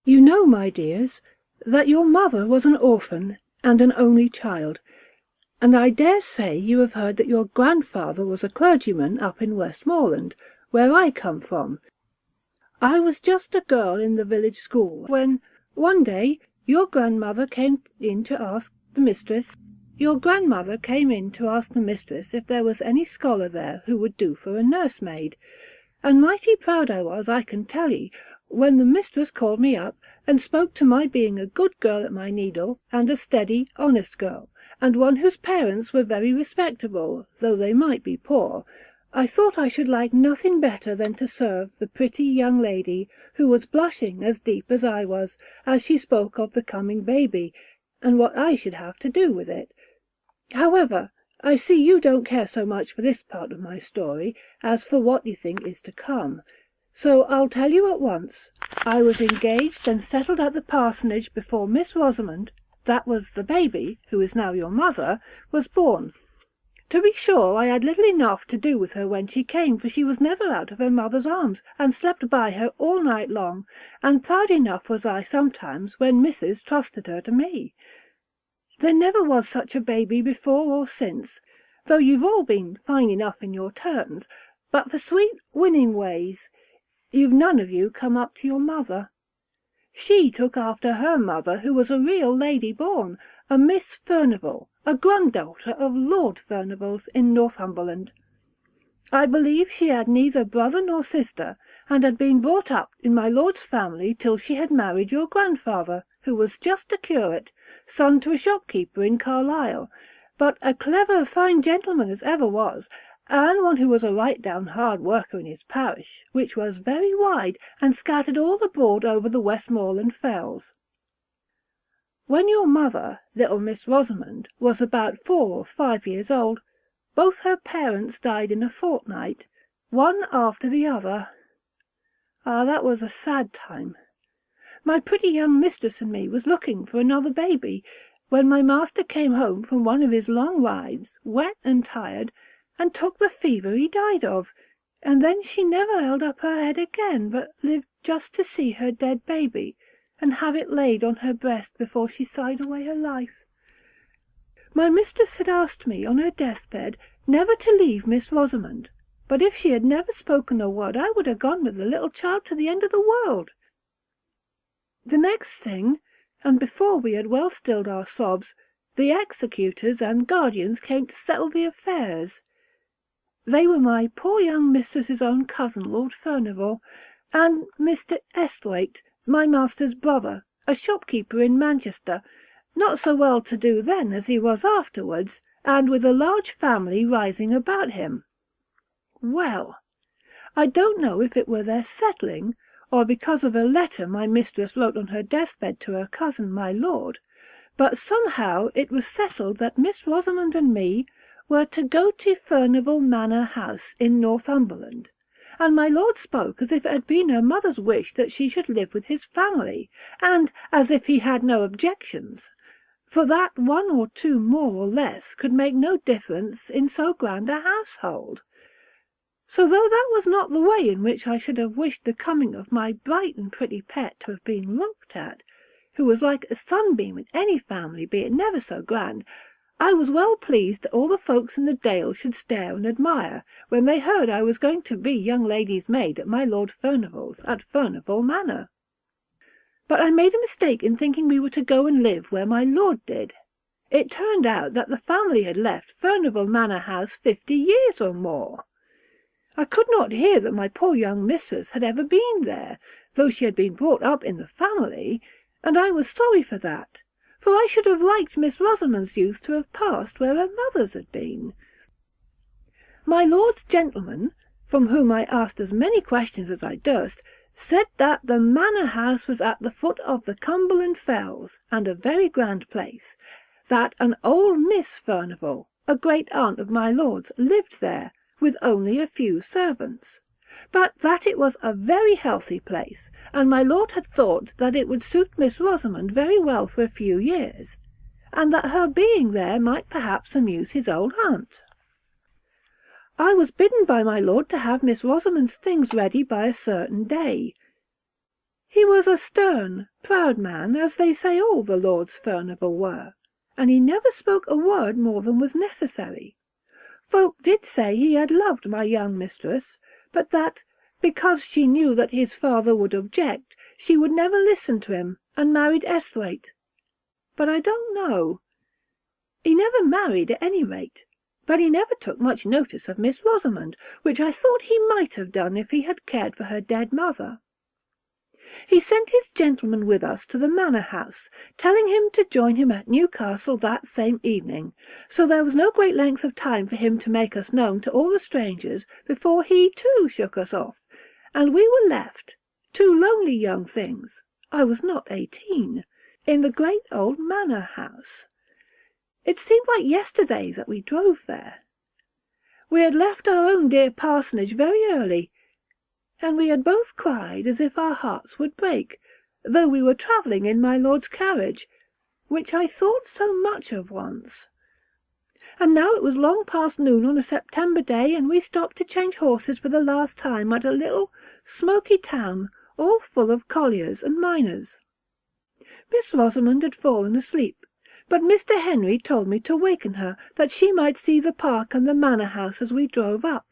You know, my dears, that your mother was an orphan and an only child, and I dare say you have heard that your grandfather was a clergyman up in Westmoreland, where I come from. I was just a girl in the village school, when, one day, your grandmother came in to ask the mistress if there was any scholar there who would do for a nursemaid, and mighty proud I was, I can tell ye, when the mistress called me up, and spoke to my being a good girl at my needle, and a steady, honest girl, and one whose parents were very respectable, though they might be poor. I thought I should like nothing better than to serve the pretty young lady, who was blushing as deep as I was, as she spoke of the coming baby, and what I should have to do with it. However, I see you don't care so much for this part of my story as for what you think is to come. So I'll tell you at once. I was engaged and settled at the parsonage before Miss Rosamond, that was the baby, who is now your mother, was born. To be sure, I had little enough to do with her when she came, for she was never out of her mother's arms, and slept by her all night long, and proud enough was I sometimes when Mrs. trusted her to me. There never was such a baby before or since, though you've all been fine enough in your turns, but for sweet winning ways, you've none of you come up to your mother. She took after her mother, who was a real lady born, a Miss Furnival, a granddaughter of Lord Furnival's in Northumberland. I believe she had neither brother nor sister, and had been brought up in my lord's family till she had married your grandfather, who was just a curate, son to a shopkeeper in Carlisle, but a clever fine gentleman as ever was, and one who was a right down hard worker in his parish, which was very wide, and scattered all abroad over the Westmoreland fells. When your mother, little Miss Rosamond, was about 4 or 5 years old, both her parents died in a fortnight, one after the other. Ah, that was a sad time. My pretty young mistress and me was looking for another baby, when my master came home from one of his long rides, wet and tired, and took the fever he died of, and then she never held up her head again, but lived just to see her dead baby, and have it laid on her breast before she sighed away her life. My mistress had asked me on her deathbed never to leave Miss Rosamond, but if she had never spoken a word I would have gone with the little child to the end of the world. The next thing, and before we had well stilled our sobs, the executors and guardians came to settle the affairs. They were my poor young mistress's own cousin, Lord Furnival, and Mr. Esthwaite, my master's brother, a shopkeeper in Manchester, not so well to do then as he was afterwards, and with a large family rising about him. Well, I don't know if it were their settling, or because of a letter my mistress wrote on her deathbed to her cousin my lord, but somehow it was settled that Miss Rosamond and me were to go to Furnival Manor house in Northumberland, and my lord spoke as if it had been her mother's wish that she should live with his family, and as if he had no objections, for that 1 or 2 more or less could make no difference in so grand a household. So though that was not the way in which I should have wished the coming of my bright and pretty pet to have been looked at, who was like a sunbeam in any family, be it never so grand, I was well pleased that all the folks in the Dale should stare and admire, when they heard I was going to be young lady's maid at my Lord Furnival's at Furnival Manor. But I made a mistake in thinking we were to go and live where my lord did. It turned out that the family had left Furnival Manor house 50 years or more. I could not hear that my poor young mistress had ever been there, though she had been brought up in the family, and I was sorry for that, for I should have liked Miss Rosamond's youth to have passed where her mother's had been. My lord's gentleman, from whom I asked as many questions as I durst, said that the manor house was at the foot of the Cumberland Fells, and a very grand place, that an old Miss Furnival, a great aunt of my lord's, lived there, with only a few servants, but that it was a very healthy place, and my lord had thought that it would suit Miss Rosamond very well for a few years, and that her being there might perhaps amuse his old aunt. I was bidden by my lord to have Miss Rosamond's things ready by a certain day. He was a stern, proud man, as they say all the lords Furnival were, and he never spoke a word more than was necessary. Folk did say he had loved my young mistress, but that, because she knew that his father would object, she would never listen to him, and married Esthwaite. But I don't know. He never married at any rate, but he never took much notice of Miss Rosamond, which I thought he might have done if he had cared for her dead mother. He sent his gentleman with us to the Manor house, telling him to join him at Newcastle that same evening, so there was no great length of time for him to make us known to all the strangers before he too shook us off, and we were left, two lonely young things, I was not 18, in the great old Manor house. It seemed like yesterday that we drove there. We had left our own dear parsonage very early, and we had both cried as if our hearts would break, though we were travelling in my lord's carriage, which I thought so much of once. And now it was long past noon on a September day, and we stopped to change horses for the last time at a little smoky town, all full of colliers and miners. Miss Rosamond had fallen asleep, but Mr. Henry told me to waken her, that she might see the park and the manor house as we drove up.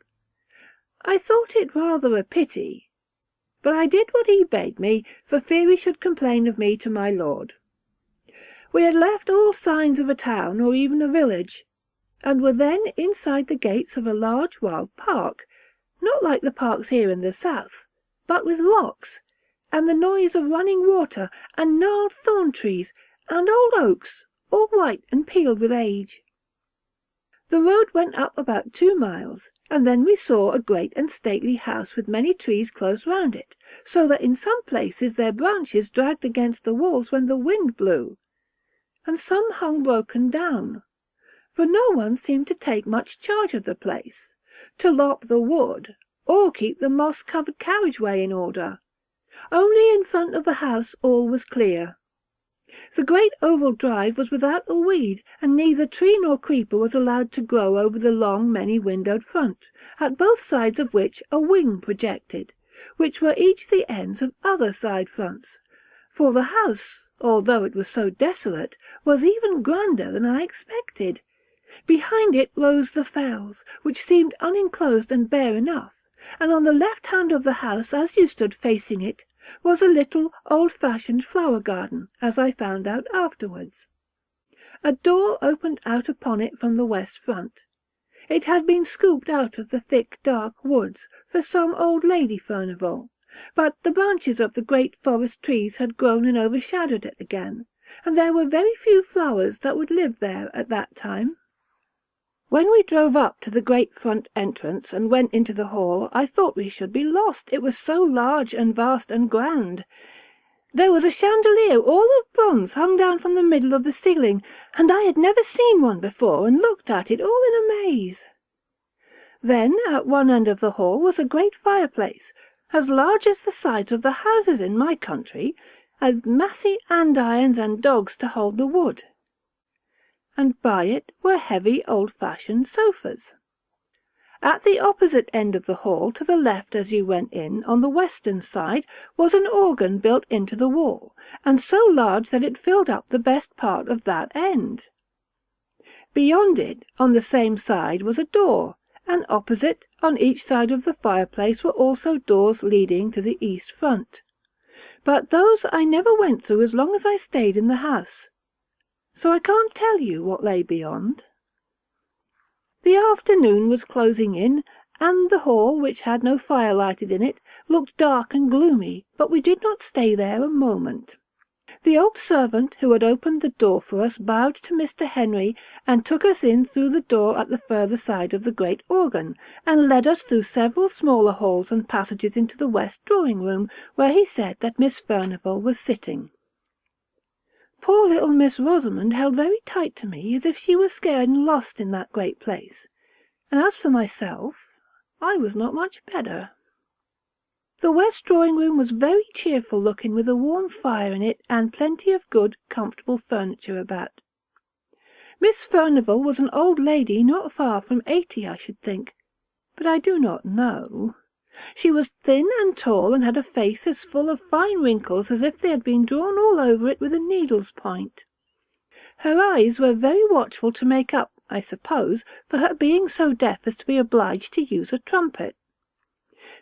I thought it rather a pity, but I did what he bade me, for fear he should complain of me to my lord. We had left all signs of a town or even a village, and were then inside the gates of a large wild park, not like the parks here in the south, but with rocks, and the noise of running water, and gnarled thorn trees, and old oaks, all white and peeled with age. The road went up about 2 miles, and then we saw a great and stately house with many trees close round it, so that in some places their branches dragged against the walls when the wind blew, and some hung broken down, for no one seemed to take much charge of the place, to lop the wood, or keep the moss-covered carriage-way in order. Only in front of the house all was clear. The great oval drive was without a weed, and neither tree nor creeper was allowed to grow over the long, many-windowed front, at both sides of which a wing projected, which were each the ends of other side fronts. For the house, although it was so desolate, was even grander than I expected. Behind it rose the fells, which seemed unenclosed and bare enough, and on the left hand of the house, as you stood facing it, was a little old-fashioned flower garden, as I found out afterwards. A door opened out upon it from the west front. It had been scooped out of the thick dark woods for some old lady Furnival, but the branches of the great forest trees had grown and overshadowed it again, and there were very few flowers that would live there at that time. When we drove up to the great front entrance and went into the hall, I thought we should be lost, it was so large and vast and grand. There was a chandelier all of bronze hung down from the middle of the ceiling, and I had never seen one before, and looked at it all in amaze. Then at one end of the hall was a great fireplace, as large as the sides of the houses in my country, with massy andirons and dogs to hold the wood, and by it were heavy old-fashioned sofas. At the opposite end of the hall, to the left as you went in, on the western side, was an organ built into the wall, and so large that it filled up the best part of that end. Beyond it, on the same side, was a door, and opposite, on each side of the fireplace, were also doors leading to the east front. But those I never went through as long as I stayed in the house, so I can't tell you what lay beyond. The afternoon was closing in, and the hall, which had no fire lighted in it, looked dark and gloomy, but we did not stay there a moment. The old servant who had opened the door for us bowed to Mr. Henry, and took us in through the door at the further side of the great organ, and led us through several smaller halls and passages into the west drawing-room, where he said that Miss Furnival was sitting. Poor little Miss Rosamond held very tight to me, as if she were scared and lost in that great place, and as for myself, I was not much better. The west drawing-room was very cheerful-looking, with a warm fire in it, and plenty of good, comfortable furniture about. Miss Furnival was an old lady, not far from 80, I should think, but I do not know. She was thin and tall, and had a face as full of fine wrinkles as if they had been drawn all over it with a needle's point. Her eyes were very watchful to make up, I suppose, for her being so deaf as to be obliged to use a trumpet.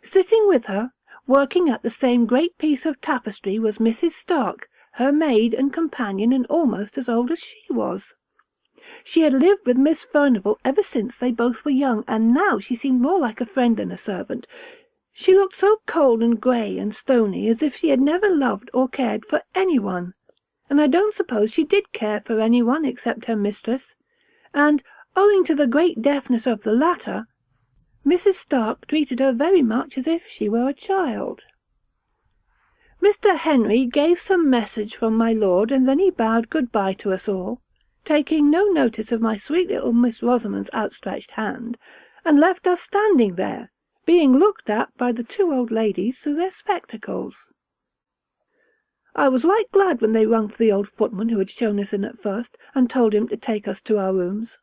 Sitting with her, working at the same great piece of tapestry, was Mrs. Stark, her maid and companion, and almost as old as she was. She had lived with Miss Furnival ever since they both were young, and now she seemed more like a friend than a servant. She looked so cold and grey and stony, as if she had never loved or cared for anyone, and I don't suppose she did care for anyone except her mistress, and, owing to the great deafness of the latter, Mrs. Stark treated her very much as if she were a child. Mr. Henry gave some message from my lord, and then he bowed good-bye to us all, taking no notice of my sweet little Miss Rosamond's outstretched hand, and left us standing there, being looked at by the two old ladies through their spectacles. I was right glad when they rung for the old footman who had shown us in at first, and told him to take us to our rooms.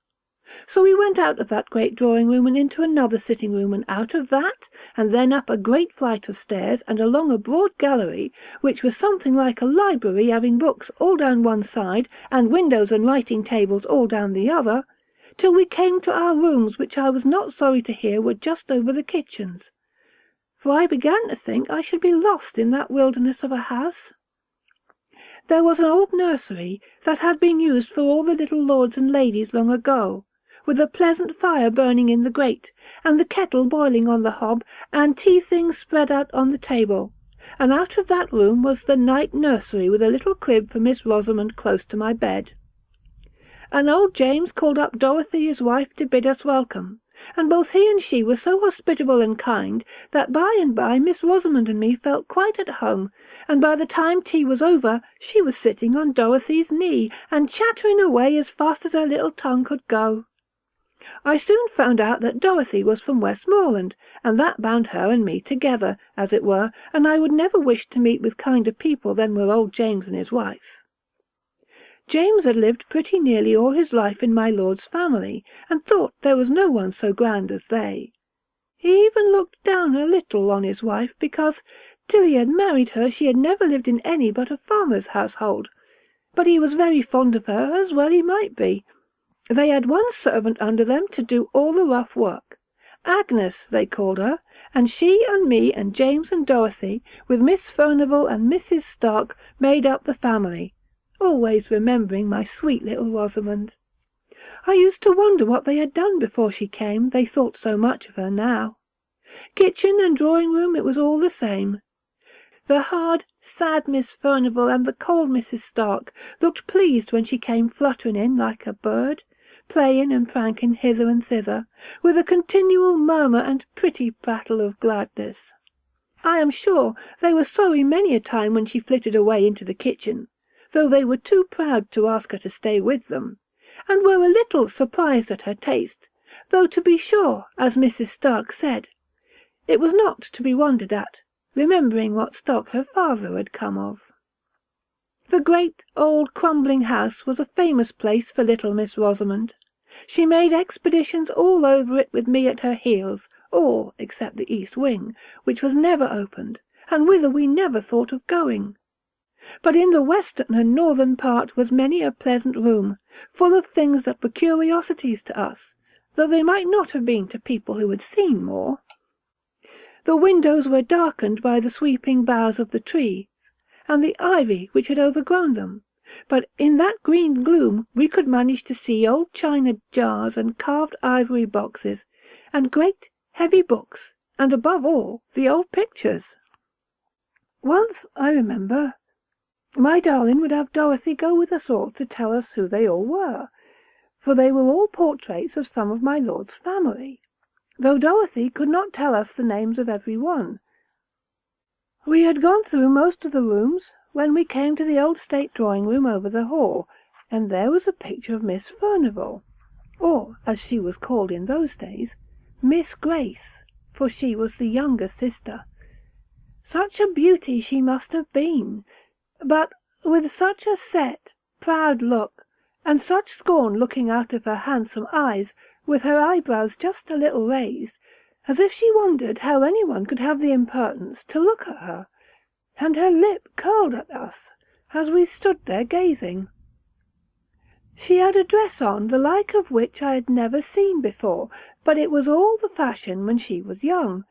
So we went out of that great drawing-room and into another sitting-room, and out of that, and then up a great flight of stairs, and along a broad gallery, which was something like a library, having books all down one side, and windows and writing-tables all down the other, till we came to our rooms, which I was not sorry to hear were just over the kitchens, for I began to think I should be lost in that wilderness of a house. There was an old nursery that had been used for all the little lords and ladies long ago, with a pleasant fire burning in the grate, and the kettle boiling on the hob, and tea-things spread out on the table, and out of that room was the night nursery, with a little crib for Miss Rosamond close to my bed. And old James called up Dorothy his wife to bid us welcome, and both he and she were so hospitable and kind that by and by Miss Rosamond and me felt quite at home, and by the time tea was over she was sitting on Dorothy's knee, and chattering away as fast as her little tongue could go. I soon found out that Dorothy was from Westmoreland, and that bound her and me together, as it were, and I would never wish to meet with kinder people than were old James and his wife. James had lived pretty nearly all his life in my lord's family, and thought there was no one so grand as they. He even looked down a little on his wife, because, till he had married her, she had never lived in any but a farmer's household, but he was very fond of her, as well he might be. They had one servant under them to do all the rough work. Agnes, they called her, and she and me and James and Dorothy, with Miss Furnival and Mrs. Stark, made up the family, always remembering my sweet little Rosamond. I used to wonder what they had done before she came, they thought so much of her now. Kitchen and drawing-room, it was all the same. The hard, sad Miss Furnival and the cold Mrs. Stark looked pleased when she came fluttering in like a bird, playing and pranking hither and thither, with a continual murmur and pretty prattle of gladness. I am sure they were sorry many a time when she flitted away into the kitchen, though they were too proud to ask her to stay with them, and were a little surprised at her taste, though to be sure, as Mrs. Stark said, it was not to be wondered at, remembering what stock her father had come of. The great old crumbling house was a famous place for little Miss Rosamond. She made expeditions all over it with me at her heels, all except the east wing, which was never opened, and whither we never thought of going. But in the western and northern part was many a pleasant room, full of things that were curiosities to us, though they might not have been to people who had seen more. The windows were darkened by the sweeping boughs of the trees, and the ivy which had overgrown them, but in that green gloom we could manage to see old china jars and carved ivory boxes, and great heavy books, and above all the old pictures. Once, I remember, my darling would have Dorothy go with us all to tell us who they all were, for they were all portraits of some of my lord's family, though Dorothy could not tell us the names of every one. We had gone through most of the rooms when we came to the old state drawing-room over the hall, and there was a picture of Miss Furnival, or, as she was called in those days, Miss Grace, for she was the younger sister. Such a beauty she must have been, but with such a set, proud look, and such scorn looking out of her handsome eyes, with her eyebrows just a little raised, as if she wondered how anyone could have the impertinence to look at her, and her lip curled at us as we stood there gazing. She had a dress on the like of which I had never seen before, but it was all the fashion when she was young.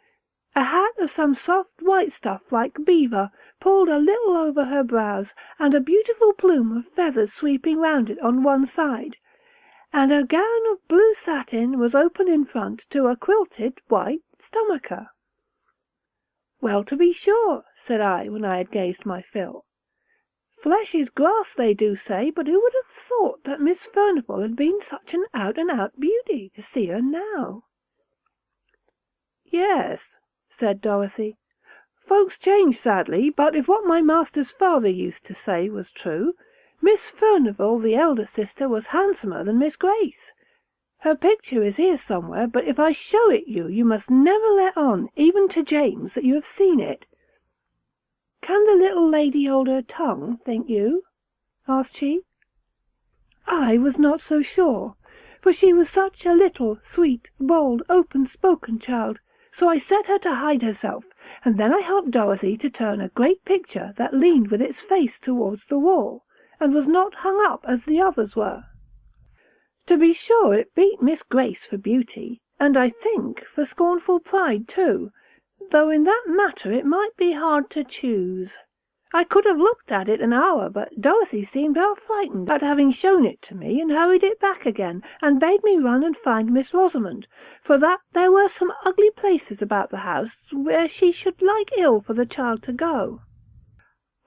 A hat of some soft white stuff like beaver, pulled a little over her brows, and a beautiful plume of feathers sweeping round it on one side, and a gown of blue satin was open in front to a quilted white stomacher. "Well, to be sure," said I, when I had gazed my fill. "Flesh is grass, they do say, but who would have thought that Miss Furnival had been such an out-and-out beauty, to see her now?" "Yes," said Dorothy, "folks change sadly, but if what my master's father used to say was true, Miss Furnival, the elder sister, was handsomer than Miss Grace. Her picture is here somewhere, but if I show it you, you must never let on, even to James, that you have seen it." "Can the little lady hold her tongue, think you?" asked she. I was not so sure, for she was such a little, sweet, bold, open-spoken child, so I set her to hide herself, and then I helped Dorothy to turn a great picture that leaned with its face towards the wall, and was not hung up as the others were. To be sure it beat Miss Grace for beauty, and I think for scornful pride too, though in that matter it might be hard to choose. I could have looked at it an hour, but Dorothy seemed half frightened at having shown it to me, and hurried it back again, and bade me run and find Miss Rosamond, for that there were some ugly places about the house where she should like ill for the child to go.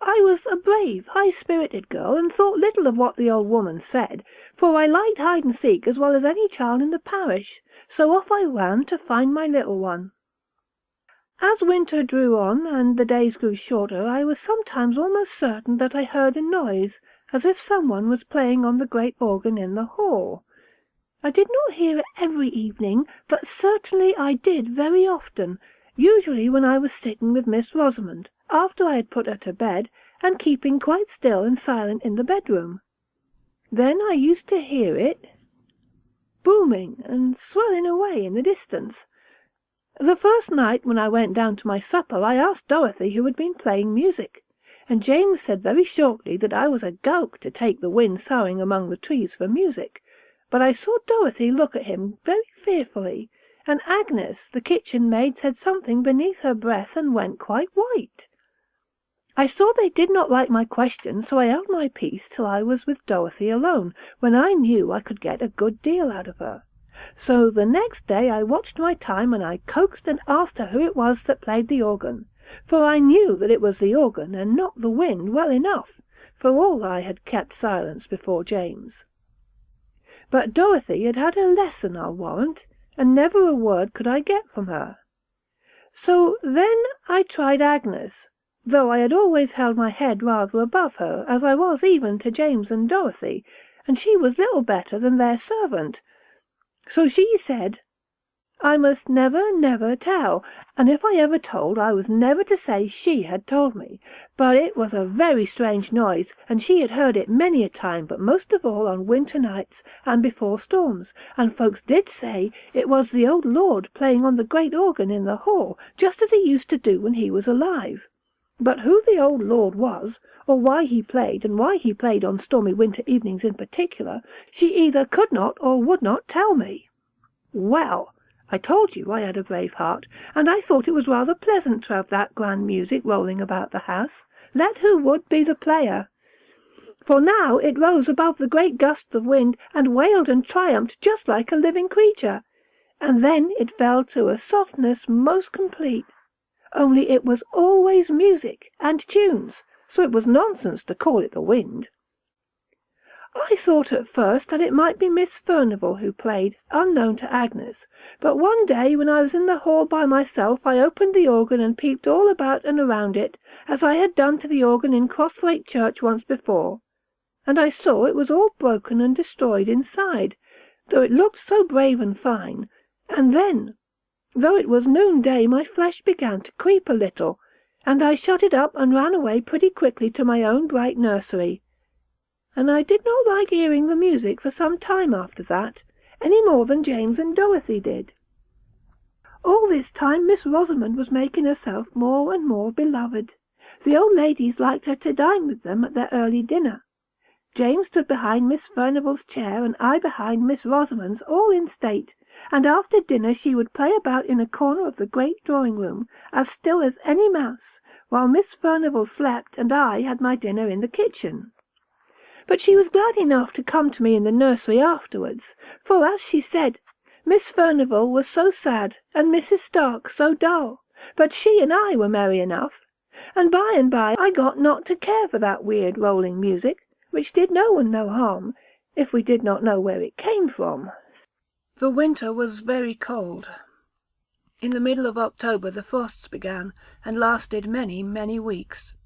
I was a brave, high-spirited girl, and thought little of what the old woman said, for I liked hide-and-seek as well as any child in the parish, so off I ran to find my little one. As winter drew on, and the days grew shorter, I was sometimes almost certain that I heard a noise, as if someone was playing on the great organ in the hall. I did not hear it every evening, but certainly I did very often, usually when I was sitting with Miss Rosamond, after I had put her to bed, and keeping quite still and silent in the bedroom. Then I used to hear it booming and swelling away in the distance. The first night when I went down to my supper I asked Dorothy who had been playing music, and James said very shortly that I was a gowk to take the wind soughing among the trees for music, but I saw Dorothy look at him very fearfully, and Agnes, the kitchen maid, said something beneath her breath and went quite white. I saw they did not like my question, so I held my peace till I was with Dorothy alone, when I knew I could get a good deal out of her. So the next day I watched my time, and I coaxed and asked her who it was that played the organ, for I knew that it was the organ and not the wind well enough, for all I had kept silence before James. But Dorothy had had her lesson, I'll warrant, and never a word could I get from her. So then I tried Agnes, though I had always held my head rather above her, as I was even to James and Dorothy, and she was little better than their servant. So she said, I must never tell, and if I ever told, I was never to say she had told me, but it was a very strange noise, and she had heard it many a time, but most of all on winter nights and before storms, and folks did say it was the old lord playing on the great organ in the hall, just as he used to do when he was alive. But who the old lord was, or why he played, and why he played on stormy winter evenings in particular, she either could not or would not tell me. Well, I told you I had a brave heart, and I thought it was rather pleasant to have that grand music rolling about the house, let who would be the player. For now it rose above the great gusts of wind, and wailed and triumphed just like a living creature, and then it fell to a softness most complete. Only it was always music and tunes, so it was nonsense to call it the wind. I thought at first that it might be Miss Furnival who played, unknown to Agnes, but one day when I was in the hall by myself I opened the organ and peeped all about and around it, as I had done to the organ in Crosthwaite Church once before, and I saw it was all broken and destroyed inside, though it looked so brave and fine, and then, though it was noonday, my flesh began to creep a little, and I shut it up and ran away pretty quickly to my own bright nursery. And I did not like hearing the music for some time after that, any more than James and Dorothy did. All this time Miss Rosamond was making herself more and more beloved. The old ladies liked her to dine with them at their early dinner. James stood behind Miss Furnival's chair, and I behind Miss Rosamond's, all in state, and after dinner she would play about in a corner of the great drawing-room, as still as any mouse, while Miss Furnival slept and I had my dinner in the kitchen. But she was glad enough to come to me in the nursery afterwards, for, as she said, Miss Furnival was so sad, and Mrs. Stark so dull, but she and I were merry enough, and by I got not to care for that weird rolling music, which did no one no harm, if we did not know where it came from. The winter was very cold. In the middle of October the frosts began, and lasted many, many weeks.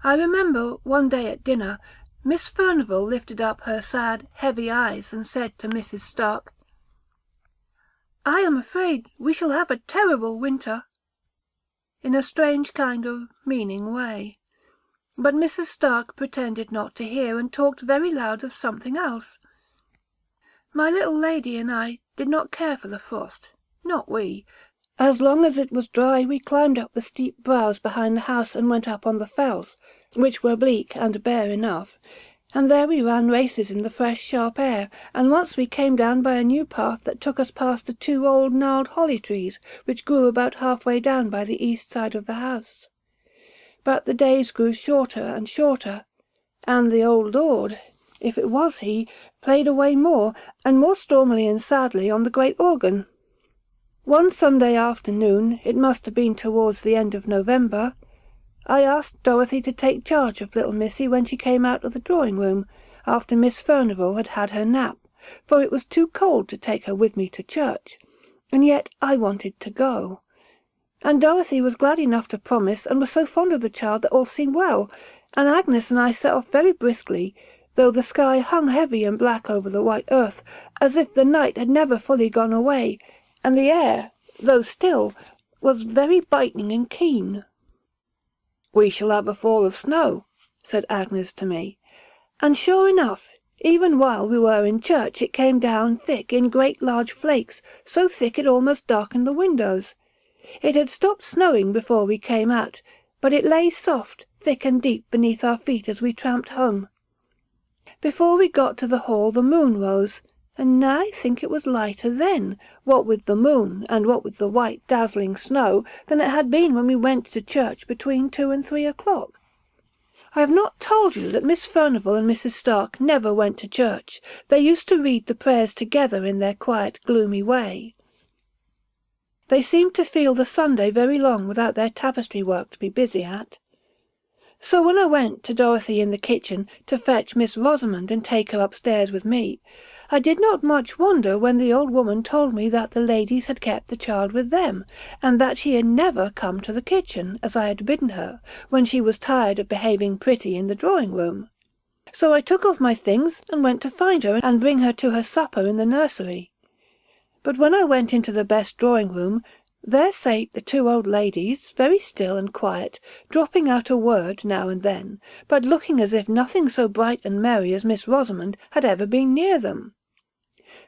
I remember one day at dinner, Miss Furnival lifted up her sad, heavy eyes and said to Mrs. Stark, "I am afraid we shall have a terrible winter," in a strange kind of meaning way. But Mrs. Stark pretended not to hear, and talked very loud of something else. My little lady and I did not care for the frost, not we. As long as it was dry we climbed up the steep brows behind the house and went up on the fells, which were bleak and bare enough, and there we ran races in the fresh sharp air, and once we came down by a new path that took us past the 2 old gnarled holly trees which grew about half-way down by the east side of the house. But the days grew shorter and shorter, and the old lord, if it was he, played away more, and more stormily and sadly on the great organ. One Sunday afternoon, it must have been towards the end of November, I asked Dorothy to take charge of little Missy when she came out of the drawing-room, after Miss Furnival had had her nap, for it was too cold to take her with me to church, and yet I wanted to go. And Dorothy was glad enough to promise, and was so fond of the child that all seemed well, and Agnes and I set off very briskly, though the sky hung heavy and black over the white earth, as if the night had never fully gone away, and the air, though still, was very biting and keen. "We shall have a fall of snow," said Agnes to me, and sure enough, even while we were in church it came down thick in great large flakes, so thick it almost darkened the windows. It had stopped snowing before we came out, but it lay soft, thick and deep beneath our feet as we tramped home. Before we got to the hall the moon rose, and I think it was lighter then, what with the moon and what with the white dazzling snow, than it had been when we went to church between 2 and 3 o'clock. I have not told you that Miss Furnival and Mrs. Stark never went to church. They used to read the prayers together in their quiet, gloomy way. They seemed to feel the Sunday very long without their tapestry work to be busy at. So when I went to Dorothy in the kitchen to fetch Miss Rosamond and take her upstairs with me, I did not much wonder when the old woman told me that the ladies had kept the child with them, and that she had never come to the kitchen, as I had bidden her, when she was tired of behaving pretty in the drawing-room. So I took off my things and went to find her and bring her to her supper in the nursery. But when I went into the best drawing-room, there sate the 2 old ladies, very still and quiet, dropping out a word now and then, but looking as if nothing so bright and merry as Miss Rosamond had ever been near them.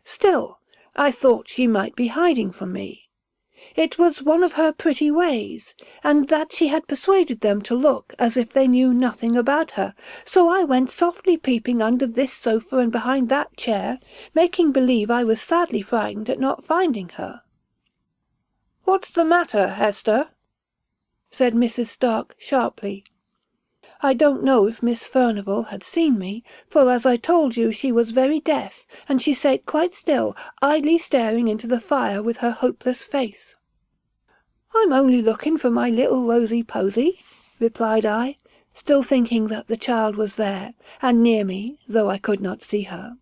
Still, I thought she might be hiding from me. It was one of her pretty ways, and that she had persuaded them to look as if they knew nothing about her, so I went softly peeping under this sofa and behind that chair, making believe I was sadly frightened at not finding her. "What's the matter, Hester?" said Mrs. Stark sharply. I don't know if Miss Furnival had seen me, for as I told you she was very deaf, and she sat quite still, idly staring into the fire with her hopeless face. "I'm only looking for my little Rosy-Posy," replied I, still thinking that the child was there, and near me, though I could not see her.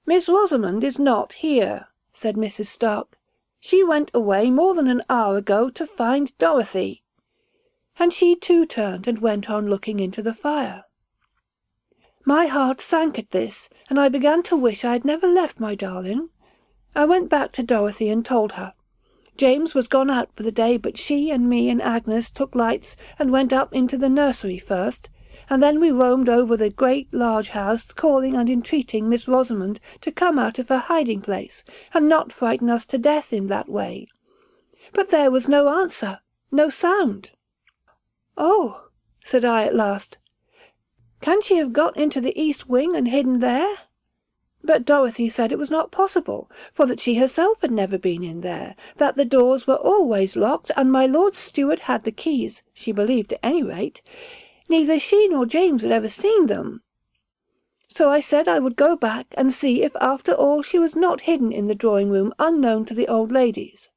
"Miss Rosamond is not here," said Mrs. Stark. "She went away more than an hour ago to find Dorothy." And she too turned and went on looking into the fire. My heart sank at this, and I began to wish I had never left my darling. I went back to Dorothy and told her. James was gone out for the day, but she and me and Agnes took lights and went up into the nursery first, and then we roamed over the great large house, calling and entreating Miss Rosamond to come out of her hiding-place, and not frighten us to death in that way. But there was no answer, no sound. "Oh," said I at last, "can she have got into the east wing and hidden there?" But Dorothy said it was not possible, for that she herself had never been in there, that the doors were always locked, and my lord's steward had the keys, she believed at any rate. Neither she nor James had ever seen them. So I said I would go back and see if after all she was not hidden in the drawing-room unknown to the old ladies.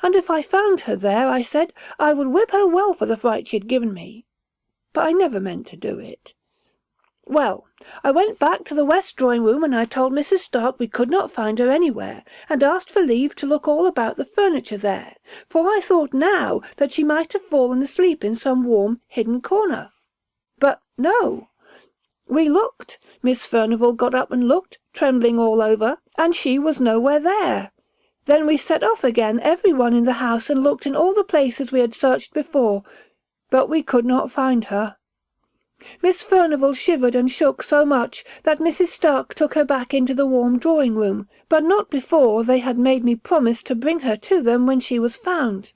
And if I found her there, I said, I would whip her well for the fright she had given me. But I never meant to do it. Well, I went back to the west drawing-room, and I told Mrs. Stark we could not find her anywhere, and asked for leave to look all about the furniture there, for I thought now that she might have fallen asleep in some warm, hidden corner. But no. We looked. Miss Furnival got up and looked, trembling all over, and she was nowhere there. Then we set off again, every one in the house, and looked in all the places we had searched before, but we could not find her. Miss Furnival shivered and shook so much that Mrs. Stark took her back into the warm drawing-room, but not before they had made me promise to bring her to them when she was found.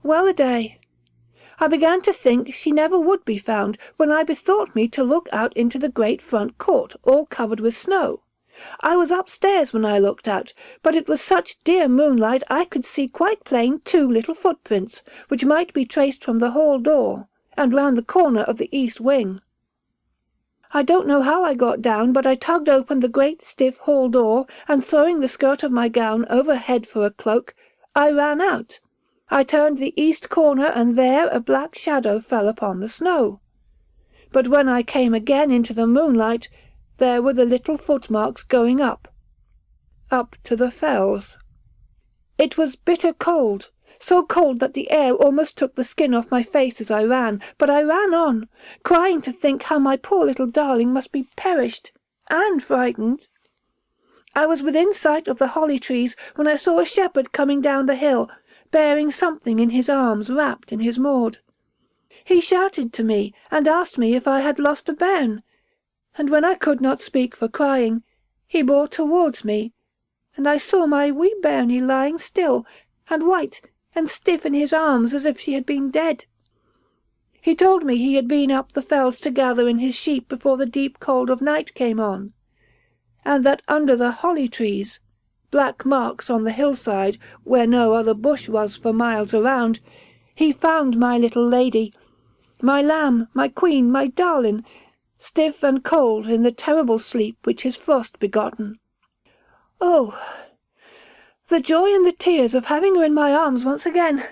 Well-a-day! I began to think she never would be found, when I bethought me to look out into the great front court, all covered with snow. I was upstairs when I looked out, but it was such dear moonlight I could see quite plain 2 little footprints, which might be traced from the hall door, and round the corner of the east wing. I don't know how I got down, but I tugged open the great stiff hall door, and throwing the skirt of my gown overhead for a cloak, I ran out. I turned the east corner, and there a black shadow fell upon the snow. But when I came again into the moonlight, there were the little footmarks going up to the fells. It was bitter cold, so cold that the air almost took the skin off my face as I ran, but I ran on, crying to think how my poor little darling must be perished, and frightened. I was within sight of the holly trees when I saw a shepherd coming down the hill, bearing something in his arms wrapped in his maud. He shouted to me, and asked me if I had lost a bairn, and when I could not speak for crying, he bore towards me, and I saw my wee bairnie lying still, and white and stiff in his arms as if she had been dead. He told me he had been up the fells to gather in his sheep before the deep cold of night came on, and that under the holly trees, black marks on the hillside, where no other bush was for miles around, he found my little lady, my lamb, my queen, my darling, stiff and cold in the terrible sleep which is frost begotten. Oh, the joy and the tears of having her in my arms once again!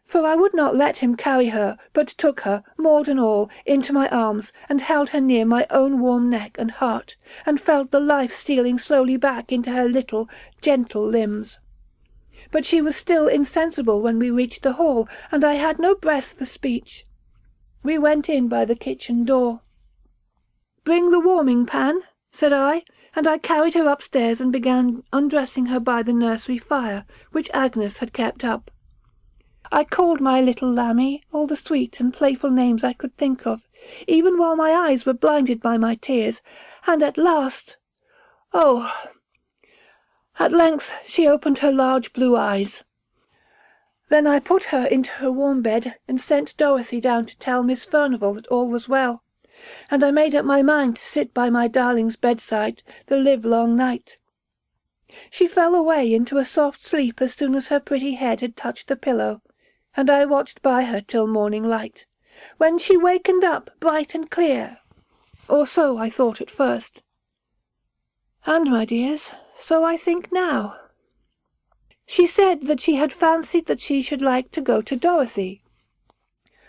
For I would not let him carry her, but took her, maud and all, into my arms, and held her near my own warm neck and heart, and felt the life stealing slowly back into her little, gentle limbs. But she was still insensible when we reached the hall, and I had no breath for speech. We went in by the kitchen door. "Bring the warming-pan," said I, and I carried her upstairs and began undressing her by the nursery fire, which Agnes had kept up. I called my little lammie all the sweet and playful names I could think of, even while my eyes were blinded by my tears, and at length she opened her large blue eyes. Then I put her into her warm bed and sent Dorothy down to tell Miss Furnival that all was well, and I made up my mind to sit by my darling's bedside the livelong night. She fell away into a soft sleep as soon as her pretty head had touched the pillow, and I watched by her till morning light, when she wakened up bright and clear, or so I thought at first. And, my dears, so I think now. She said that she had fancied that she should like to go to Dorothy,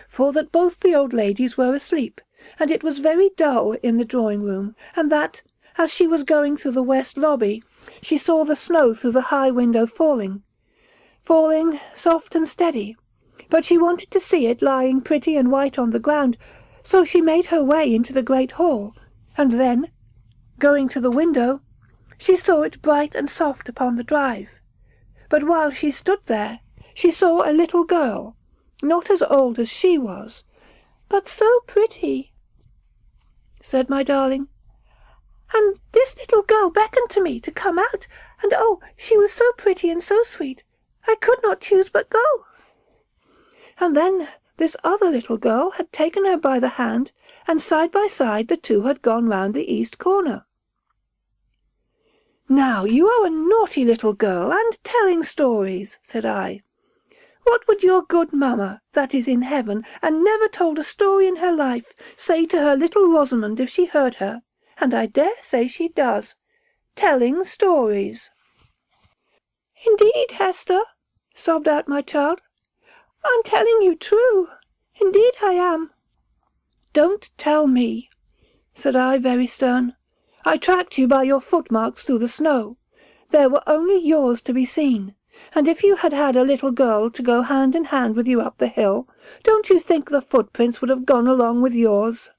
for that both the old ladies were asleep, and it was very dull in the drawing-room, and that, as she was going through the west lobby, she saw the snow through the high window falling soft and steady, but she wanted to see it lying pretty and white on the ground, so she made her way into the great hall, and then, going to the window, she saw it bright and soft upon the drive. But while she stood there, she saw a little girl, not as old as she was, but so pretty, said my darling. And this little girl beckoned to me to come out, and oh, she was so pretty and so sweet, I could not choose but go. And then this other little girl had taken her by the hand, and side by side the two had gone round the east corner. "Now you are a naughty little girl, and telling stories," said I. "What would your good mamma, that is in heaven, and never told a story in her life, say to her little Rosamond if she heard her? And I dare say she does. Telling stories." "Indeed, Hester," sobbed out my child, "I'm telling you true. Indeed I am." "Don't tell me," said I, very stern. "I tracked you by your footmarks through the snow. There were only yours to be seen, and if you had had a little girl to go hand in hand with you up the hill, don't you think the footprints would have gone along with yours?"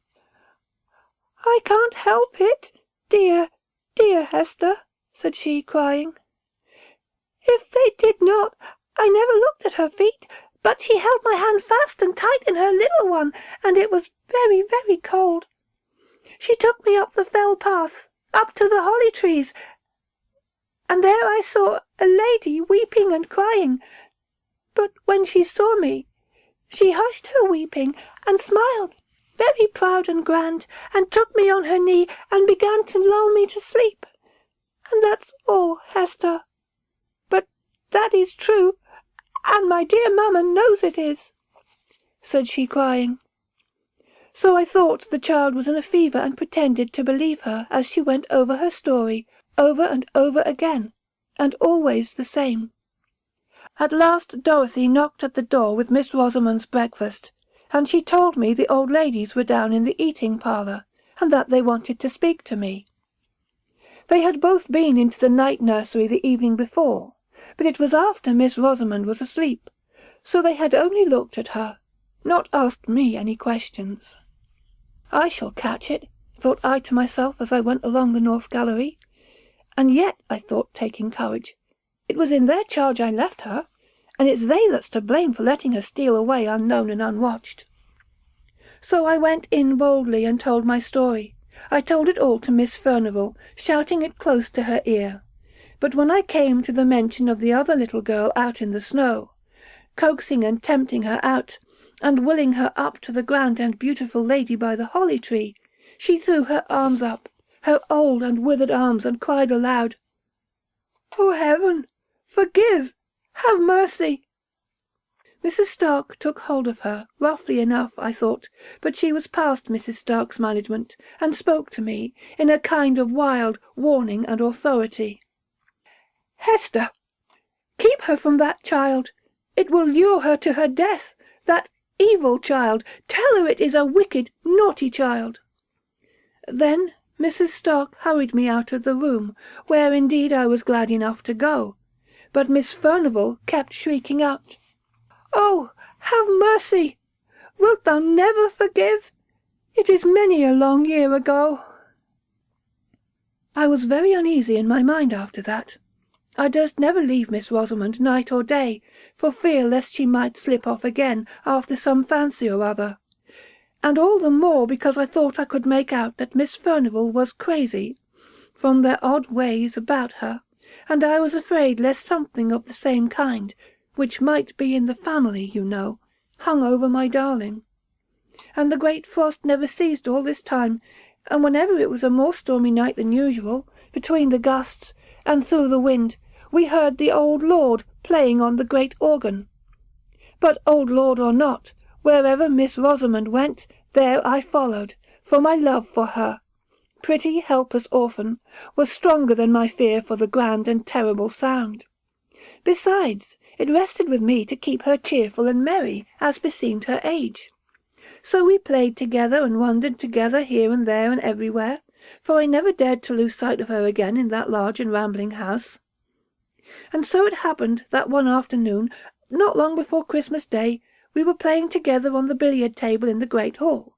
"I can't help it, dear, dear Hester," said she, crying. "If they did not, I never looked at her feet, but she held my hand fast and tight in her little one, and it was very, very cold. She took me up the fell path, up to the holly trees, and there I saw a lady weeping and crying. But when she saw me, she hushed her weeping and smiled, very proud and grand, and took me on her knee and began to lull me to sleep. And that's all, Hester. But that is true, and my dear mamma knows it is," said she, crying. So I thought the child was in a fever and pretended to believe her as she went over her story, over and over again, and always the same. At last Dorothy knocked at the door with Miss Rosamond's breakfast, and she told me the old ladies were down in the eating parlour, and that they wanted to speak to me. They had both been into the night nursery the evening before, but it was after Miss Rosamond was asleep, so they had only looked at her, not asked me any questions. "I shall catch it," thought I to myself as I went along the north gallery. "And yet," I thought, taking courage, "it was in their charge I left her, and it's they that's to blame for letting her steal away unknown and unwatched." So I went in boldly and told my story. I told it all to Miss Furnival, shouting it close to her ear. But when I came to the mention of the other little girl out in the snow, coaxing and tempting her out, and willing her up to the grand and beautiful lady by the holly tree, she threw her arms up, her old and withered arms, and cried aloud, "Oh, heaven, forgive, have mercy!" Mrs. Stark took hold of her, roughly enough, I thought, but she was past Mrs. Stark's management, and spoke to me, in a kind of wild warning and authority. "Hester, keep her from that child. It will lure her to her death, that evil child. Tell her it is a wicked, naughty child." Then Mrs. Stark hurried me out of the room, where indeed I was glad enough to go, but Miss Furnival kept shrieking out, "Oh, have mercy! Wilt thou never forgive? It is many a long year ago." I was very uneasy in my mind after that. I durst never leave Miss Rosamond night or day, for fear lest she might slip off again after some fancy or other, and all the more because I thought I could make out that Miss Furnival was crazy, from their odd ways about her, and I was afraid lest something of the same kind, which might be in the family, you know, hung over my darling. And the great frost never ceased all this time, and whenever it was a more stormy night than usual, between the gusts, and through the wind, we heard the old lord playing on the great organ. But old lord or not, wherever Miss Rosamond went, there I followed, for my love for her, pretty helpless orphan, was stronger than my fear for the grand and terrible sound. Besides, it rested with me to keep her cheerful and merry, as beseemed her age. So we played together and wandered together here and there and everywhere, for I never dared to lose sight of her again in that large and rambling house. And so it happened that one afternoon, not long before Christmas Day, we were playing together on the billiard table in the great hall.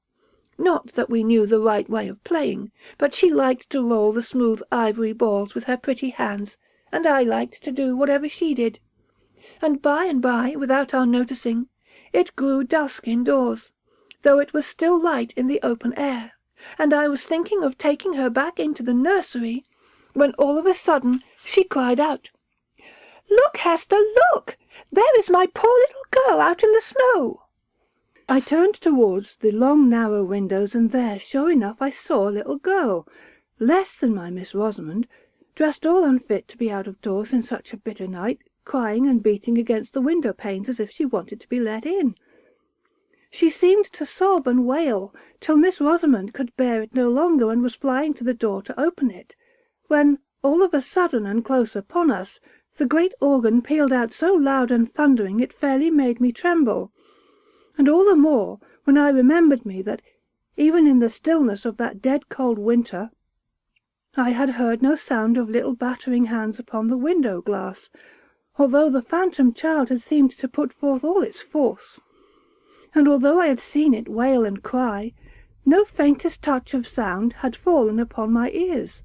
Not that we knew the right way of playing, but she liked to roll the smooth ivory balls with her pretty hands, and I liked to do whatever she did. And by, without our noticing, it grew dusk indoors, though it was still light in the open air, and I was thinking of taking her back into the nursery, when all of a sudden she cried out, "Look, Hester, look! There is my poor little girl out in the snow." I turned towards the long narrow windows, and there, sure enough, I saw a little girl, less than my Miss Rosamond, dressed all unfit to be out of doors in such a bitter night, crying and beating against the window panes as if she wanted to be let in. She seemed to sob and wail, till Miss Rosamond could bear it no longer and was flying to the door to open it, when, all of a sudden and close upon us, the great organ pealed out so loud and thundering it fairly made me tremble, and all the more when I remembered me that, even in the stillness of that dead cold winter, I had heard no sound of little battering hands upon the window glass, although the phantom child had seemed to put forth all its force, and although I had seen it wail and cry, no faintest touch of sound had fallen upon my ears.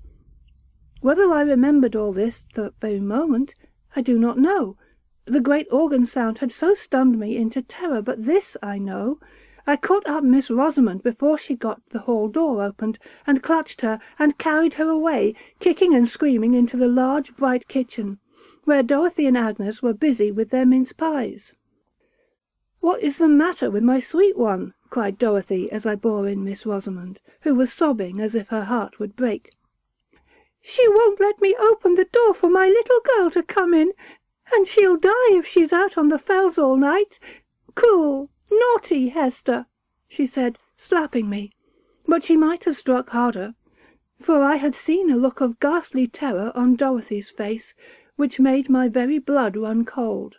Whether I remembered all this the very moment, I do not know. The great organ sound had so stunned me into terror, but this I know. I caught up Miss Rosamond before she got the hall door opened, and clutched her, and carried her away, kicking and screaming, into the large bright kitchen, where Dorothy and Agnes were busy with their mince pies. "What is the matter with my sweet one?" cried Dorothy, as I bore in Miss Rosamond, who was sobbing as if her heart would break. "She won't let me open the door for my little girl to come in, and she'll die if she's out on the fells all night. Cruel, naughty Hester," she said, slapping me, but she might have struck harder, for I had seen a look of ghastly terror on Dorothy's face, which made my very blood run cold.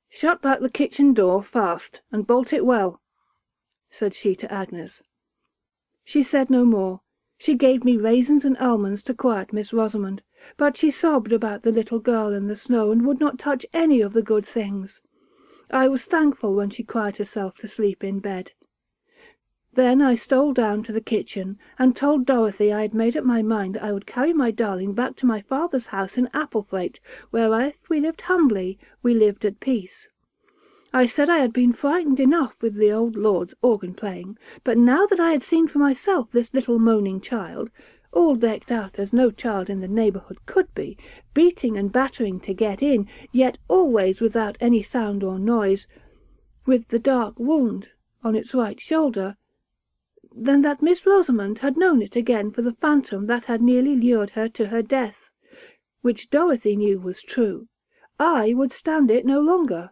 "Shut back the kitchen door fast, and bolt it well," said she to Agnes. She said no more. She gave me raisins and almonds to quiet Miss Rosamond, but she sobbed about the little girl in the snow, and would not touch any of the good things. I was thankful when she cried herself to sleep in bed. Then I stole down to the kitchen, and told Dorothy I had made up my mind that I would carry my darling back to my father's house in Applethwaite, where if we lived humbly, we lived at peace. I said I had been frightened enough with the old lord's organ playing, but now that I had seen for myself this little moaning child, all decked out as no child in the neighbourhood could be, beating and battering to get in, yet always without any sound or noise, with the dark wound on its right shoulder, then that Miss Rosamond had known it again for the phantom that had nearly lured her to her death, which Dorothy knew was true, I would stand it no longer.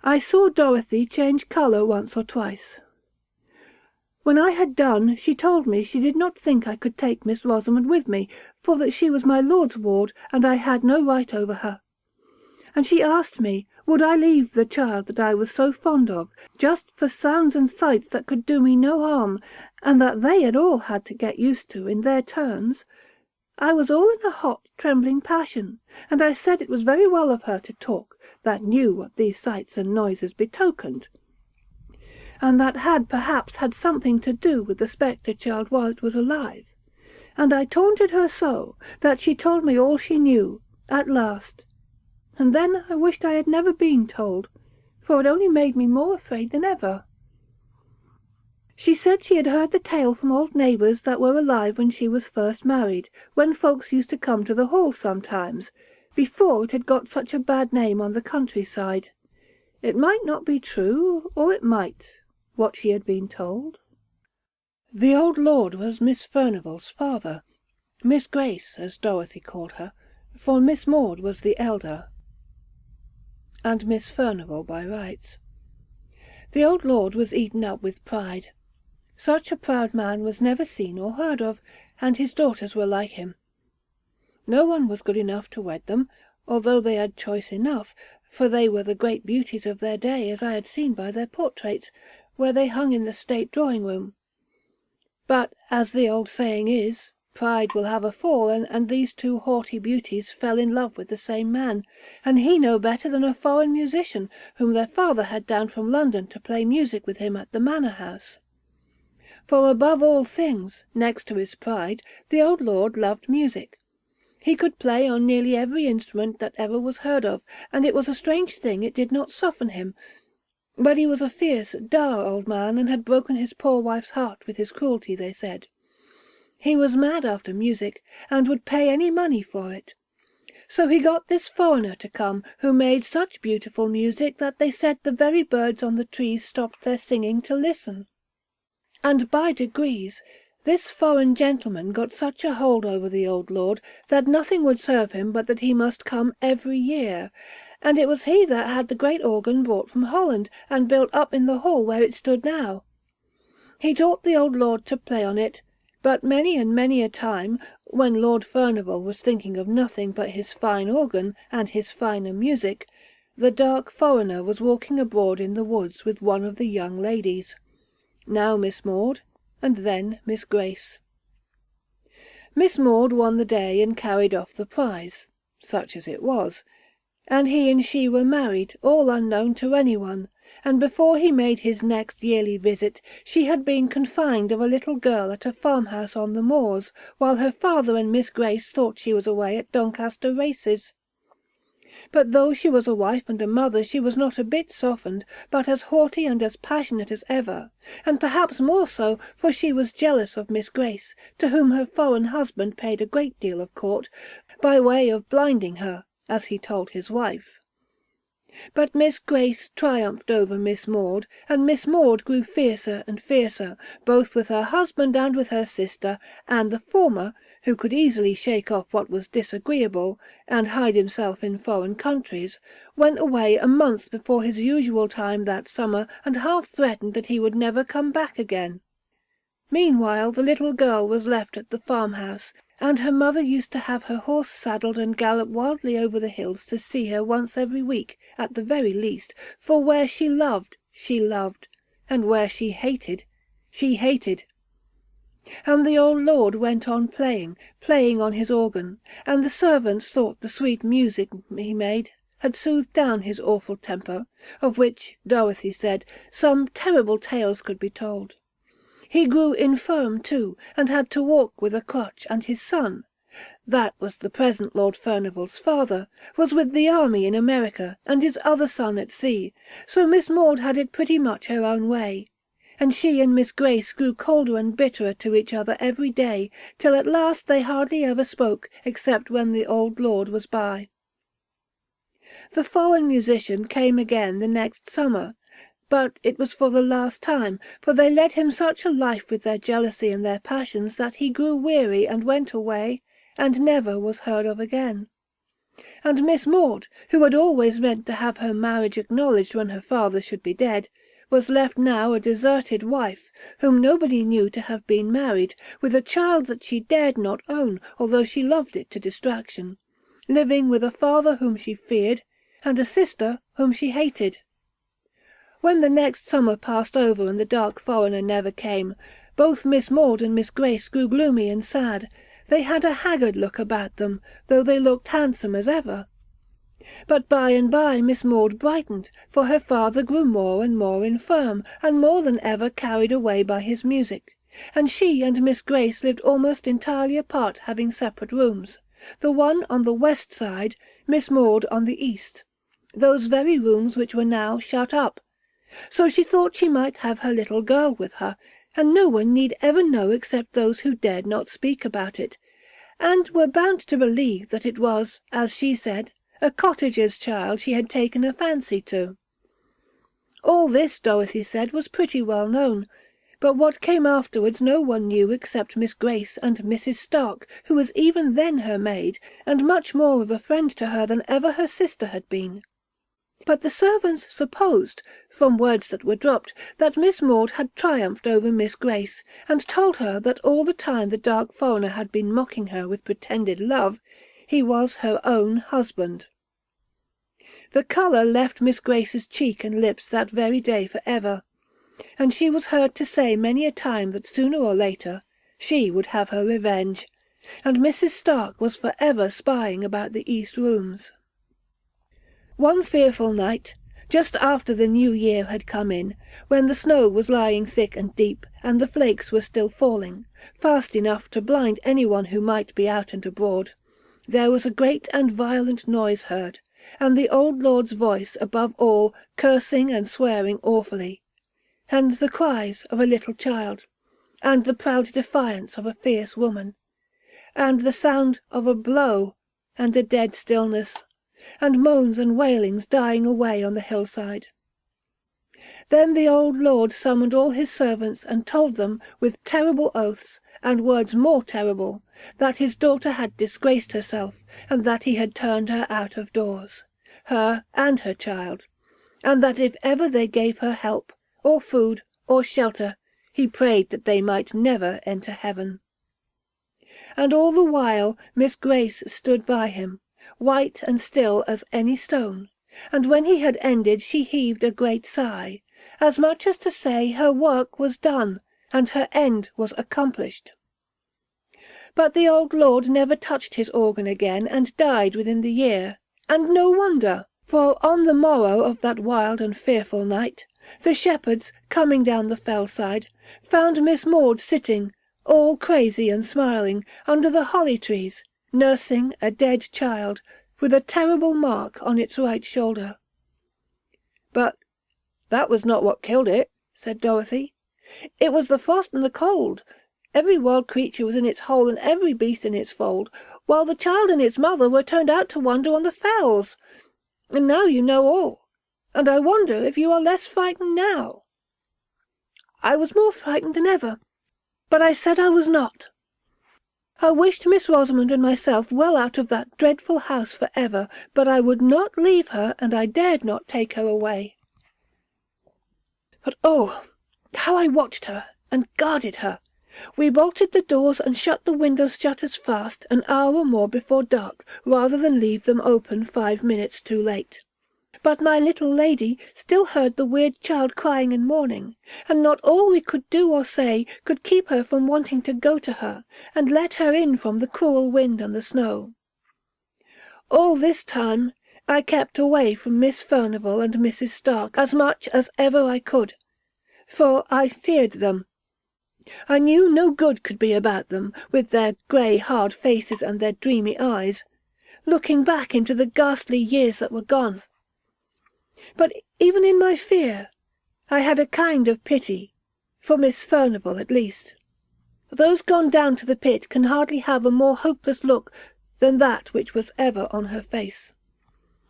I saw Dorothy change colour once or twice. When I had done, she told me she did not think I could take Miss Rosamond with me, for that she was my lord's ward, and I had no right over her. And she asked me, would I leave the child that I was so fond of, just for sounds and sights that could do me no harm, and that they had all had to get used to in their turns? I was all in a hot, trembling passion, and I said it was very well of her to talk, that knew what these sights and noises betokened, and that had perhaps had something to do with the spectre child while it was alive. And I taunted her so, that she told me all she knew, at last, and then I wished I had never been told, for it only made me more afraid than ever. She said she had heard the tale from old neighbours that were alive when she was first married, when folks used to come to the hall sometimes, before it had got such a bad name on the countryside. It might not be true, or it might, what she had been told. The old lord was Miss Furnival's father, Miss Grace, as Dorothy called her, for Miss Maud was the elder, and Miss Furnival by rights. The old lord was eaten up with pride. Such a proud man was never seen or heard of, and his daughters were like him. No one was good enough to wed them, although they had choice enough, for they were the great beauties of their day, as I had seen by their portraits, where they hung in the state drawing-room. But, as the old saying is, pride will have a fall, and these two haughty beauties fell in love with the same man, and he no better than a foreign musician, whom their father had down from London to play music with him at the Manor house. For above all things, next to his pride, the old lord loved music. He could play on nearly every instrument that ever was heard of, and it was a strange thing it did not soften him, But he was a fierce, dour old man, and had broken his poor wife's heart with his cruelty, they said. He was mad after music, and would pay any money for it. So he got this foreigner to come, who made such beautiful music that they said the very birds on the trees stopped their singing to listen. And by degrees this foreign gentleman got such a hold over the old lord that nothing would serve him but that he must come every year, and it was he that had the great organ brought from Holland and built up in the hall where it stood now. He taught the old lord to play on it, but many and many a time, when Lord Furnival was thinking of nothing but his fine organ and his finer music, the dark foreigner was walking abroad in the woods with one of the young ladies, now Miss Maud, and then Miss Grace. Miss Maud won the day and carried off the prize, such as it was, and he and she were married, all unknown to anyone, and before he made his next yearly visit she had been confined of a little girl at a farmhouse on the moors, while her father and Miss Grace thought she was away at Doncaster races. But though she was a wife and a mother, she was not a bit softened, but as haughty and as passionate as ever, and perhaps more so, for she was jealous of Miss Grace, to whom her foreign husband paid a great deal of court, by way of blinding her, as he told his wife. But Miss Grace triumphed over Miss Maud, and Miss Maud grew fiercer and fiercer, both with her husband and with her sister, and the former, who could easily shake off what was disagreeable, and hide himself in foreign countries, went away a month before his usual time that summer, and half threatened that he would never come back again. Meanwhile the little girl was left at the farmhouse, and her mother used to have her horse saddled and gallop wildly over the hills to see her once every week, at the very least, for where she loved, and where she hated. And the old lord went on playing on his organ, and the servants thought the sweet music he made had soothed down his awful temper, of which, Dorothy said, some terrible tales could be told. He grew infirm too, and had to walk with a crutch, and his son, that was the present Lord Furnival's father, was with the army in America, and his other son at sea, so Miss Maud had it pretty much her own way, and she and Miss Grace grew colder and bitterer to each other every day, till at last they hardly ever spoke, except when the old lord was by. The foreign musician came again the next summer, but it was for the last time, for they led him such a life with their jealousy and their passions that he grew weary and went away, and never was heard of again. And Miss Maud, who had always meant to have her marriage acknowledged when her father should be dead, was left now a deserted wife, whom nobody knew to have been married, with a child that she dared not own, although she loved it to distraction, living with a father whom she feared, and a sister whom she hated. When the next summer passed over and the dark foreigner never came, both Miss Maud and Miss Grace grew gloomy and sad. They had a haggard look about them, though they looked handsome as ever. But by and by Miss Maud brightened, for her father grew more and more infirm, and more than ever carried away by his music, and she and Miss Grace lived almost entirely apart, having separate rooms, the one on the west side, Miss Maud on the east, those very rooms which were now shut up. So she thought she might have her little girl with her, and no one need ever know except those who dared not speak about it, and were bound to believe that it was, as she said, a cottager's child she had taken a fancy to. All this, Dorothy said, was pretty well known, but what came afterwards no one knew except Miss Grace and Mrs. Stark, who was even then her maid, and much more of a friend to her than ever her sister had been. But the servants supposed, from words that were dropped, that Miss Maud had triumphed over Miss Grace, and told her that all the time the dark foreigner had been mocking her with pretended love, he was her own husband. The colour left Miss Grace's cheek and lips that very day for ever, and she was heard to say many a time that sooner or later she would have her revenge, and Mrs. Stark was for ever spying about the east rooms. One fearful night, just after the new year had come in, when the snow was lying thick and deep, and the flakes were still falling, fast enough to blind anyone who might be out and abroad, there was a great and violent noise heard, and the old lord's voice above all cursing and swearing awfully, and the cries of a little child, and the proud defiance of a fierce woman, and the sound of a blow, and a dead stillness, and moans and wailings dying away on the hillside. Then the old lord summoned all his servants and told them, with terrible oaths, and words more terrible, that his daughter had disgraced herself, and that he had turned her out of doors, her and her child, and that if ever they gave her help, or food, or shelter, he prayed that they might never enter heaven. And all the while Miss Grace stood by him, white and still as any stone, and when he had ended she heaved a great sigh, as much as to say her work was done, and her end was accomplished. But the old lord never touched his organ again, and died within the year, and no wonder, for on the morrow of that wild and fearful night, the shepherds, coming down the fell-side, found Miss Maud sitting, all crazy and smiling, under the holly-trees, nursing a dead child, with a terrible mark on its right shoulder. "But that was not what killed it," said Dorothy. "It was the frost and the cold. Every wild creature was in its hole and every beast in its fold, while the child and its mother were turned out to wander on the fells. And now you know all, and I wonder if you are less frightened now." "I was more frightened than ever, but I said I was not. I wished Miss Rosamond and myself well out of that dreadful house for ever, but I would not leave her, and I dared not take her away. But oh, how I watched her, and guarded her! We bolted the doors and shut the window shutters fast an hour or more before dark, rather than leave them open 5 minutes too late. But my little lady still heard the weird child crying and mourning, and not all we could do or say could keep her from wanting to go to her, and let her in from the cruel wind and the snow. All this time I kept away from Miss Furnival and Mrs. Stark as much as ever I could, for I feared them. I knew no good could be about them, with their grey hard faces and their dreamy eyes, looking back into the ghastly years that were gone. But even in my fear, I had a kind of pity, for Miss Furnival at least. Those gone down to the pit can hardly have a more hopeless look than that which was ever on her face.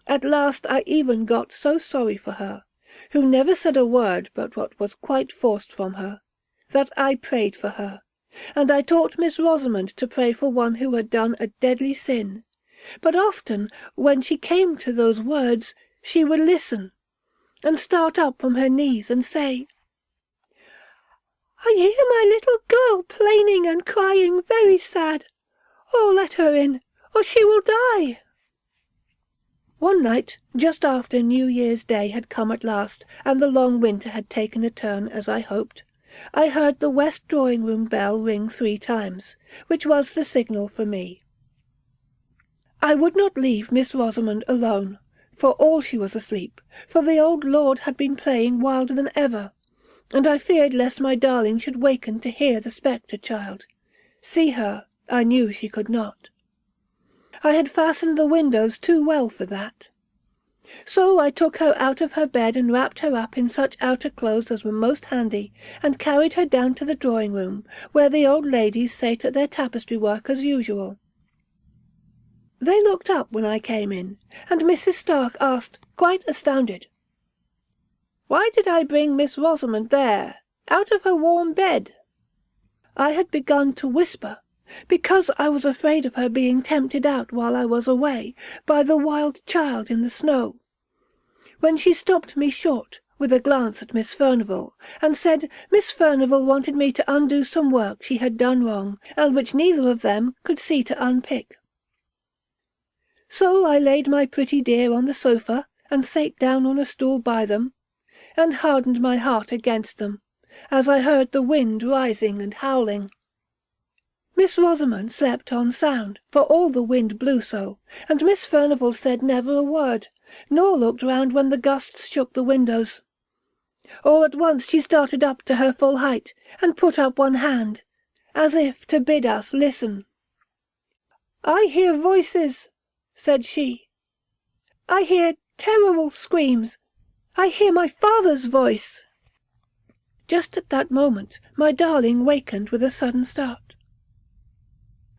At last I even got so sorry for her, who never said a word but what was quite forced from her, that I prayed for her, and I taught Miss Rosamond to pray for one who had done a deadly sin. But often, when she came to those words, she would listen, and start up from her knees and say, "I hear my little girl plaining and crying very sad. Oh, let her in, or she will die." One night, just after New Year's Day had come at last, and the long winter had taken a turn as I hoped, I heard the west drawing-room bell ring 3 times, which was the signal for me. I would not leave Miss Rosamond alone, for all she was asleep, for the old lord had been playing wilder than ever, and I feared lest my darling should waken to hear the spectre child. See her, I knew she could not. I had fastened the windows too well for that. So I took her out of her bed and wrapped her up in such outer clothes as were most handy, and carried her down to the drawing-room, where the old ladies sate at their tapestry work as usual. They looked up when I came in, and Mrs. Stark asked, quite astounded, "Why did I bring Miss Rosamond there, out of her warm bed?" I had begun to whisper, because I was afraid of her being tempted out while I was away by the wild child in the snow, when she stopped me short with a glance at Miss Furnival, and said Miss Furnival wanted me to undo some work she had done wrong, and which neither of them could see to unpick. So I laid my pretty dear on the sofa, and sate down on a stool by them, and hardened my heart against them, as I heard the wind rising and howling. Miss Rosamond slept on sound, for all the wind blew so, and Miss Furnival said never a word, nor looked round when the gusts shook the windows. All at once she started up to her full height, and put up one hand, as if to bid us listen. "I hear voices," said she. I hear terrible screams. I hear my father's voice." Just at that moment my darling wakened with a sudden start.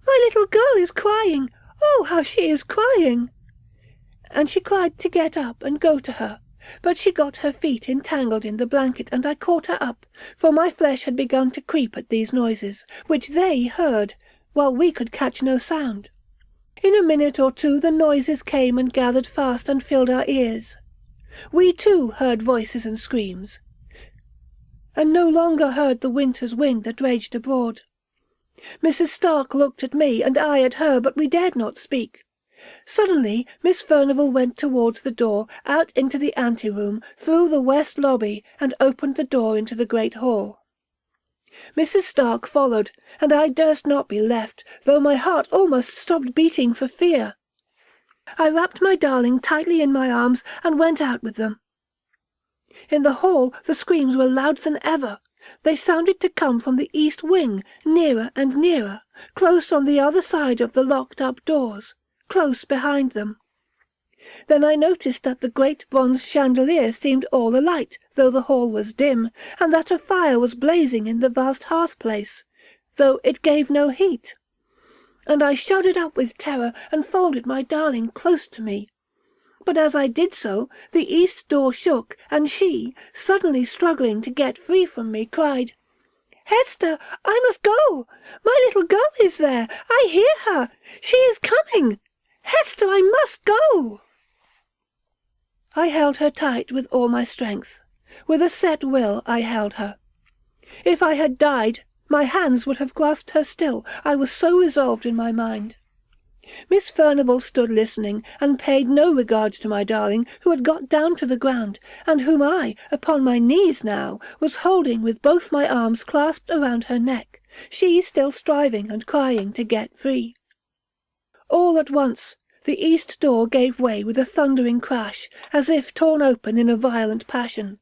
"My little girl is crying. Oh, how she is crying!" And she cried to get up and go to her, but she got her feet entangled in the blanket, and I caught her up, for my flesh had begun to creep at these noises, which they heard, while we could catch no sound. In a minute or two the noises came and gathered fast and filled our ears. We too heard voices and screams, and no longer heard the winter's wind that raged abroad. Mrs. Stark looked at me, and I at her, but we dared not speak. Suddenly Miss Furnival went towards the door, out into the ante-room, through the west lobby, and opened the door into the great hall. Mrs. Stark followed, and I durst not be left, though my heart almost stopped beating for fear. I wrapped my darling tightly in my arms, and went out with them. In the hall the screams were louder than ever. They sounded to come from the east wing, nearer and nearer, close on the other side of the locked-up doors, close behind them. Then I noticed that the great bronze chandelier seemed all alight, though the hall was dim, and that a fire was blazing in the vast hearth-place, though it gave no heat. And I shuddered up with terror, and folded my darling close to me. But as I did so, the east door shook, and she, suddenly struggling to get free from me, cried, "Hester, I must go! My little girl is there! I hear her! She is coming! Hester, I must go!" I held her tight with all my strength. With a set will I held her. If I had died, my hands would have grasped her still, I was so resolved in my mind. Miss Furnival stood listening, and paid no regard to my darling, who had got down to the ground, and whom I, upon my knees now, was holding with both my arms clasped around her neck, she still striving and crying to get free. All at once the east door gave way with a thundering crash, as if torn open in a violent passion,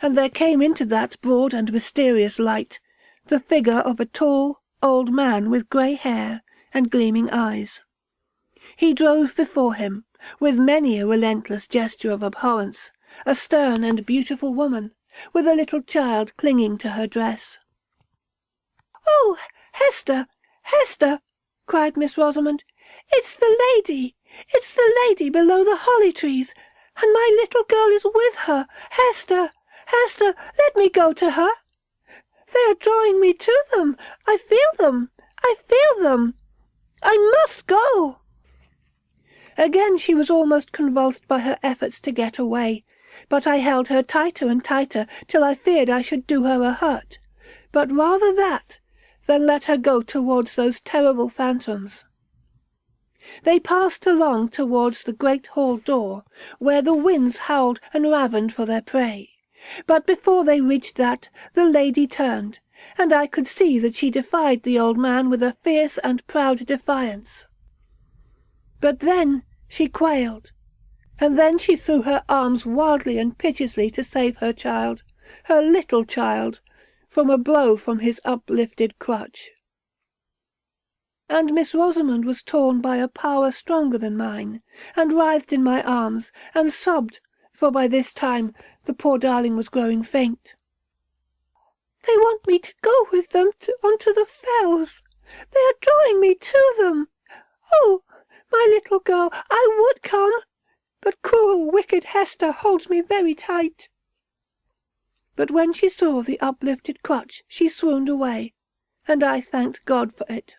and there came into that broad and mysterious light the figure of a tall, old man with grey hair and gleaming eyes. He drove before him, with many a relentless gesture of abhorrence, a stern and beautiful woman, with a little child clinging to her dress. "Oh, Hester, Hester!" cried Miss Rosamond. "It's the lady below the holly-trees, and my little girl is with her. Hester, Hester, let me go to her. They are drawing me to them. I feel them. I must go." Again she was almost convulsed by her efforts to get away, but I held her tighter and tighter till I feared I should do her a hurt, but rather that than let her go towards those terrible phantoms. They passed along towards the great hall door, where the winds howled and ravened for their prey, but before they reached that, the lady turned, and I could see that she defied the old man with a fierce and proud defiance. But then she quailed, and then she threw her arms wildly and piteously to save her child, her little child, from a blow from his uplifted crutch. And Miss Rosamond was torn by a power stronger than mine, and writhed in my arms, and sobbed, for by this time the poor darling was growing faint. "They want me to go with them onto the fells. They are drawing me to them. Oh, my little girl, I would come, but cruel, wicked Hester holds me very tight." But when she saw the uplifted crutch, she swooned away, and I thanked God for it.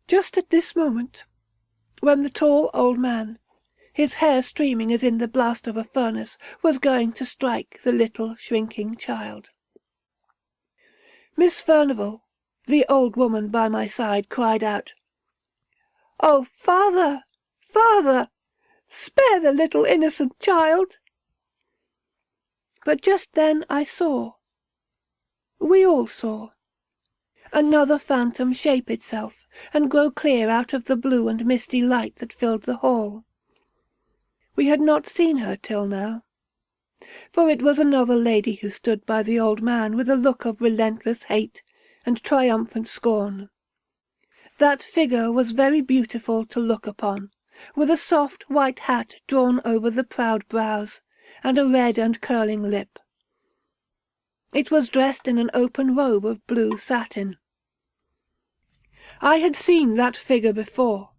Just at this moment, when the tall old man, his hair streaming as in the blast of a furnace, was going to strike the little shrinking child, Miss Furnival, the old woman by my side, cried out, "Oh, father, father, spare the little innocent child!" But just then I saw, we all saw, another phantom shape itself and grow clear out of the blue and misty light that filled the hall. We had not seen her till now, for it was another lady who stood by the old man with a look of relentless hate and triumphant scorn. That figure was very beautiful to look upon, with a soft white hat drawn over the proud brows, and a red and curling lip. It was dressed in an open robe of blue satin. I had seen that figure before.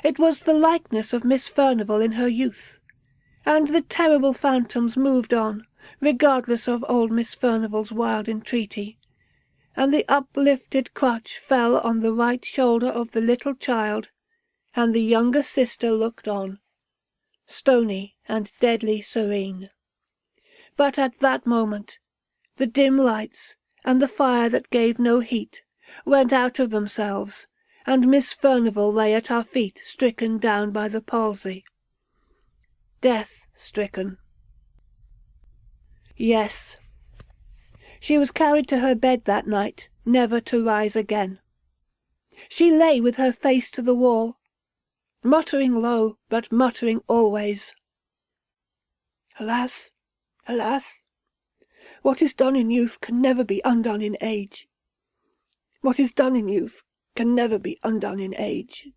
It was the likeness of Miss Furnival in her youth, and the terrible phantoms moved on, regardless of old Miss Furnival's wild entreaty, and the uplifted crutch fell on the right shoulder of the little child, and the younger sister looked on, stony and deadly serene. But at that moment, the dim lights, and the fire that gave no heat, went out of themselves, and Miss Furnival lay at our feet stricken down by the palsy. Death-stricken. Yes. She was carried to her bed that night, never to rise again. She lay with her face to the wall, muttering low, but muttering always. Alas, alas, what is done in youth can never be undone in age. What is done in youth can never be undone in age.